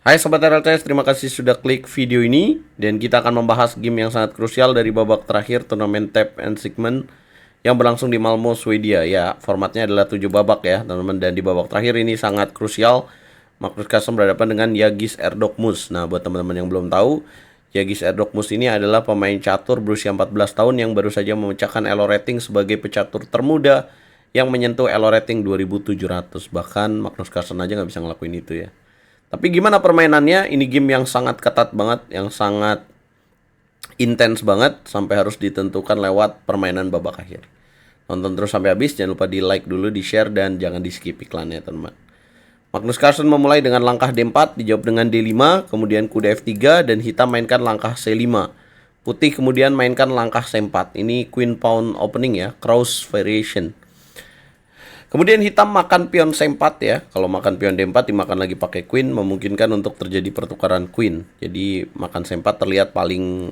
Hai Sobat RLCS, terima kasih sudah klik video ini. Dan kita akan membahas game yang sangat krusial dari babak terakhir turnamen Tap and Sigmund yang berlangsung di Malmo, Swedia. Ya, formatnya adalah 7 babak ya teman-teman. Dan di babak terakhir ini sangat krusial. Magnus Carlsen berhadapan dengan Yagis Erdogmus. Nah, buat teman-teman yang belum tahu, Yagis Erdogmus ini adalah pemain catur berusia 14 tahun yang baru saja memecahkan elo rating sebagai pecatur termuda yang menyentuh elo rating 2700. Bahkan Magnus Carlsen aja nggak bisa ngelakuin itu ya. Tapi gimana permainannya? Ini game yang sangat ketat banget, yang sangat intens banget, sampai harus ditentukan lewat permainan babak akhir. Nonton terus sampai habis, jangan lupa di like dulu, di share, dan jangan di skip iklannya teman-teman. Magnus Carlsen memulai dengan langkah D4, dijawab dengan D5, kemudian kuda F3, dan hitam mainkan langkah C5. Putih kemudian mainkan langkah C4. Ini Queen Pawn opening ya, cross variation. Kemudian hitam makan pion C4 ya. Kalau makan pion D4 dimakan lagi pakai queen, memungkinkan untuk terjadi pertukaran queen. Jadi makan C4 terlihat paling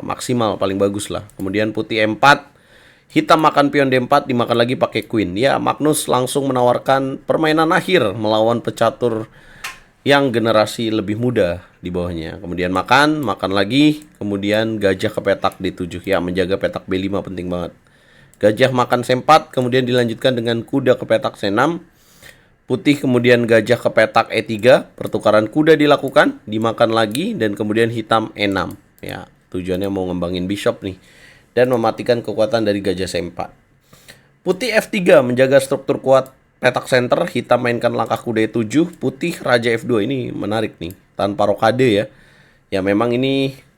maksimal, paling bagus lah. Kemudian putih E4, hitam makan pion D4 dimakan lagi pakai queen. Ya, Magnus langsung menawarkan permainan akhir melawan pecatur yang generasi lebih muda di bawahnya. Kemudian makan lagi, kemudian gajah ke petak D7 ya, menjaga petak B5 penting banget. Gajah makan C4, kemudian dilanjutkan dengan kuda ke petak C6. Putih kemudian gajah ke petak E3, pertukaran kuda dilakukan, dimakan lagi, dan kemudian hitam E6. Ya, tujuannya mau ngembangin bishop nih, dan mematikan kekuatan dari gajah C4. Putih F3 menjaga struktur kuat petak center, hitam mainkan langkah kuda E7, putih raja F2. Ini menarik nih, tanpa rokade ya. Ya memang ini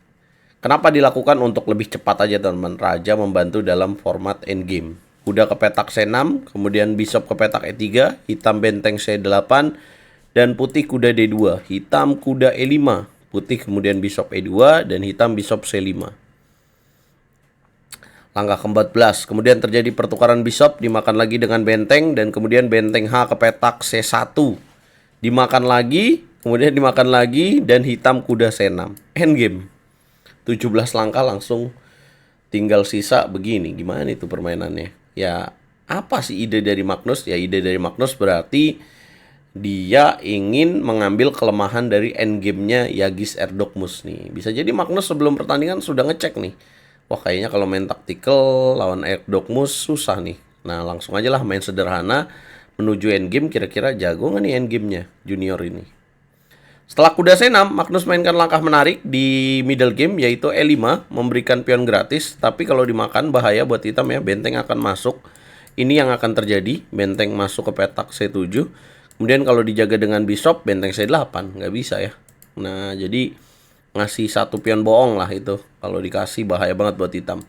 kenapa dilakukan untuk lebih cepat aja teman-teman. Raja membantu dalam format endgame. Kuda ke petak C6, kemudian bishop ke petak E3, hitam benteng C8, dan putih kuda D2. Hitam kuda E5, putih kemudian bishop E2, dan hitam bishop C5. Langkah ke-14, kemudian terjadi pertukaran bishop, dimakan lagi dengan benteng, dan kemudian benteng H ke petak C1. Dimakan lagi, kemudian dimakan lagi, dan hitam kuda C6. Endgame. 17 langkah langsung tinggal sisa begini. Gimana itu permainannya? Ya, apa sih ide dari Magnus? Ya, ide dari Magnus berarti dia ingin mengambil kelemahan dari endgame-nya Yagis Erdogmus nih. Bisa jadi Magnus sebelum pertandingan sudah ngecek nih. Wah, kayaknya kalau main taktikal lawan Erdogmus susah nih. Nah, langsung aja lah main sederhana menuju endgame. Kira-kira jago nggak nih endgame-nya junior ini? Setelah kuda C6, Magnus mainkan langkah menarik di middle game yaitu E5, memberikan pion gratis. Tapi kalau dimakan bahaya buat hitam ya, benteng akan masuk. Ini yang akan terjadi, benteng masuk ke petak C7. Kemudian kalau dijaga dengan bishop, benteng C8, nggak bisa ya. Nah, jadi ngasih satu pion bohong lah itu. Kalau dikasih bahaya banget buat hitam.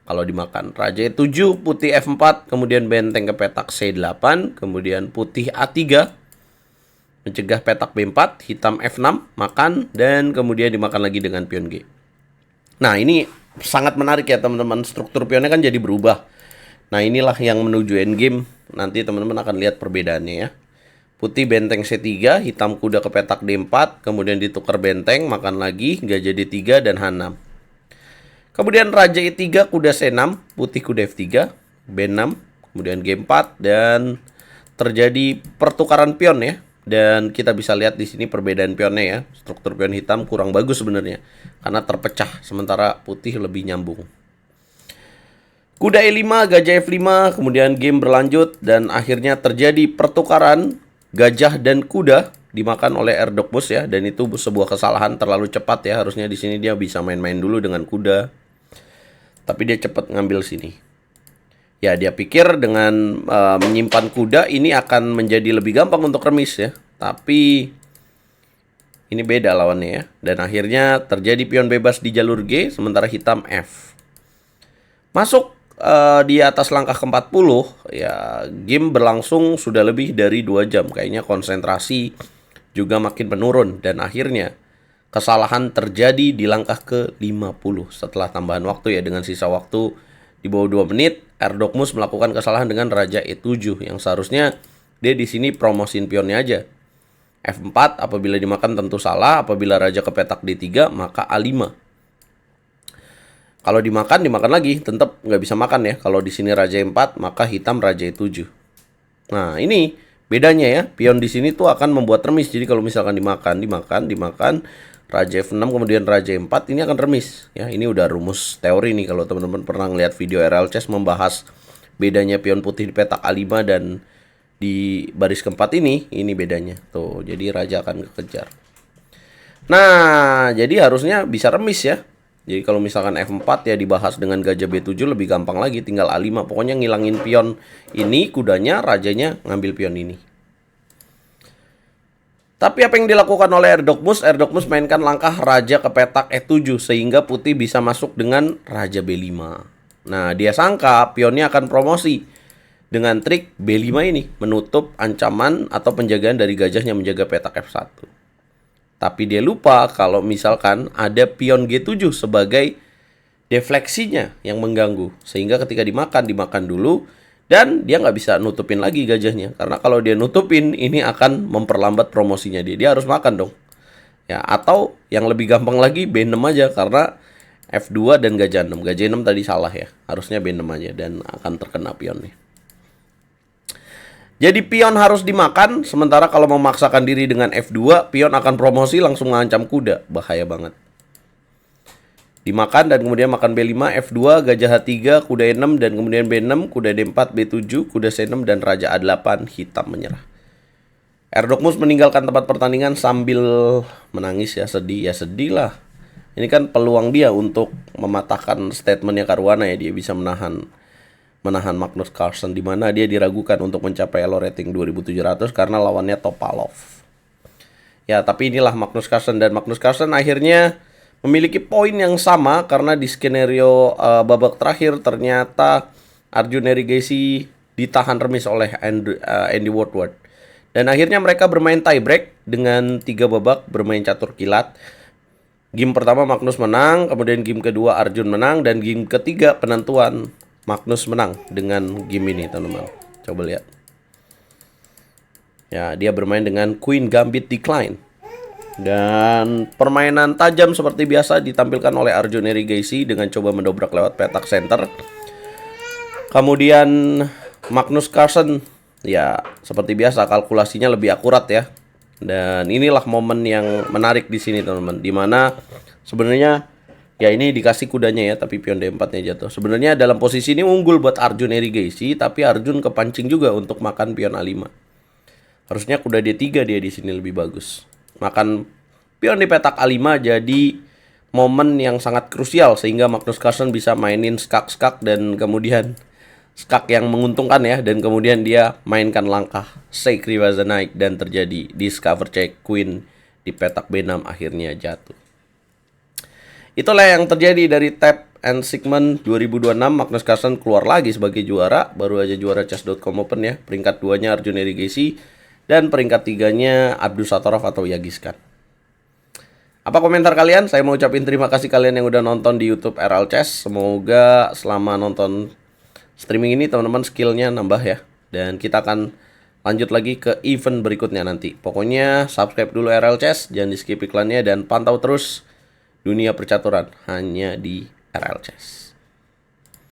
Kalau dimakan, raja E7, putih F4, kemudian benteng ke petak C8, kemudian putih A3, mencegah petak B4, hitam F6, makan, dan kemudian dimakan lagi dengan pion G. Nah, ini sangat menarik ya teman-teman. Struktur pionnya kan jadi berubah. Nah, inilah yang menuju endgame. Nanti teman-teman akan lihat perbedaannya ya. Putih benteng C3, hitam kuda ke petak D4, kemudian ditukar benteng, makan lagi, gajah D3, dan H6. Kemudian raja E3, kuda C6, putih kuda F3, B6, kemudian G4, dan terjadi pertukaran pion ya. Dan kita bisa lihat di sini perbedaan pionnya ya. Struktur pion hitam kurang bagus sebenarnya karena terpecah, sementara putih lebih nyambung. Kuda E5, gajah F5, kemudian game berlanjut dan akhirnya terjadi pertukaran gajah dan kuda dimakan oleh Erdogmus ya, dan itu sebuah kesalahan, terlalu cepat ya. Harusnya di sini dia bisa main-main dulu dengan kuda. Tapi dia cepat ngambil sini. Ya, dia pikir dengan menyimpan kuda ini akan menjadi lebih gampang untuk remis ya. Tapi ini beda lawannya ya. Dan akhirnya terjadi pion bebas di jalur G, sementara hitam F. Masuk di atas langkah ke-40, ya game berlangsung sudah lebih dari 2 jam. Kayaknya konsentrasi juga makin menurun. Dan akhirnya kesalahan terjadi di langkah ke-50 setelah tambahan waktu ya. Dengan sisa waktu di bawah 2 menit, Erdogmus melakukan kesalahan dengan raja E7 yang seharusnya dia di sini promosin pionnya aja. F4 apabila dimakan tentu salah, apabila raja ke petak D3 maka A5. Kalau dimakan lagi, tetap nggak bisa makan ya. Kalau di sini raja E4 maka hitam raja E7. Nah, ini Bedanya ya, pion di sini tuh akan membuat remis. Jadi kalau misalkan dimakan, Raja F6 kemudian Raja E4 ini akan remis. Ya, ini udah rumus teori nih kalau teman-teman pernah ngeliat video RL Chess membahas bedanya pion putih di petak A5 dan di baris keempat ini bedanya. Tuh, jadi raja akan kekejar. Nah, jadi harusnya bisa remis ya. Jadi kalau misalkan F4 ya dibahas dengan gajah B7 lebih gampang lagi, tinggal A5. Pokoknya ngilangin pion ini, kudanya, rajanya ngambil pion ini. Tapi apa yang dilakukan oleh Erdogmus? Erdogmus mainkan langkah raja ke petak E7 sehingga putih bisa masuk dengan raja B5. Nah, dia sangka pionnya akan promosi dengan trik B5 ini, menutup ancaman atau penjagaan dari gajahnya menjaga petak F1. Tapi dia lupa kalau misalkan ada pion G7 sebagai defleksinya yang mengganggu. Sehingga ketika dimakan dulu. Dan dia nggak bisa nutupin lagi gajahnya. Karena kalau dia nutupin, ini akan memperlambat promosinya dia. Dia harus makan dong. Ya, atau yang lebih gampang lagi B6 aja. Karena F2 dan gajah 6. Gajah 6 tadi salah ya. Harusnya B6 aja dan akan terkena pionnya. Jadi pion harus dimakan. Sementara kalau memaksakan diri dengan F2, pion akan promosi langsung mengancam kuda. Bahaya banget. Dimakan dan kemudian makan B5, F2, gajah H3, kuda E6 dan kemudian B6, kuda D4, B7, kuda C6 dan raja A8, hitam menyerah. Erdogmus meninggalkan tempat pertandingan sambil menangis ya, sedih lah. Ini kan peluang dia untuk mematahkan statementnya Caruana ya, dia bisa menahan Magnus Carlsen di mana dia diragukan untuk mencapai elo rating 2700 karena lawannya Topalov. Ya, tapi inilah Magnus Carlsen dan Magnus Carlsen akhirnya memiliki poin yang sama karena di skenario babak terakhir ternyata Arjun Erigaisi ditahan remis oleh Andy Woodward. Dan akhirnya mereka bermain tie break dengan 3 babak bermain catur kilat. Game pertama Magnus menang, kemudian game kedua Arjun menang, dan game ketiga penentuan Magnus menang dengan game ini teman-teman. Coba lihat. Ya, dia bermain dengan Queen Gambit Decline. Dan permainan tajam seperti biasa ditampilkan oleh Arjun Erigaisi dengan coba mendobrak lewat petak center. Kemudian Magnus Carlsen ya seperti biasa kalkulasinya lebih akurat ya. Dan inilah momen yang menarik di sini teman-teman, dimana sebenarnya ya ini dikasih kudanya ya, tapi pion D4-nya jatuh. Sebenarnya dalam posisi ini unggul buat Arjun Erigaisi, tapi Arjun kepancing juga untuk makan pion A5. Harusnya kuda D3 dia di sini lebih bagus. Makan pion di petak A5 jadi momen yang sangat krusial sehingga Magnus Carlsen bisa mainin skak-skak dan kemudian skak yang menguntungkan ya, dan kemudian dia mainkan langkah Sacred was the Knight dan terjadi discover check Queen di petak B6 akhirnya jatuh. Itulah yang terjadi dari Tap and Sigmund 2026. Magnus Carlsen keluar lagi sebagai juara, baru aja juara chess.com Open ya. Peringkat 2-nya Arjun Erigaisi dan peringkat 3-nya Abdusattorov atau Yagiskan. Apa komentar kalian? Saya mau ucapin terima kasih kalian yang udah nonton di YouTube RL Chess. Semoga selama nonton streaming ini teman-teman skillnya nambah ya. Dan kita akan lanjut lagi ke event berikutnya nanti. Pokoknya subscribe dulu RL Chess, jangan di skip iklannya, dan pantau terus dunia percaturan hanya di RL Chess.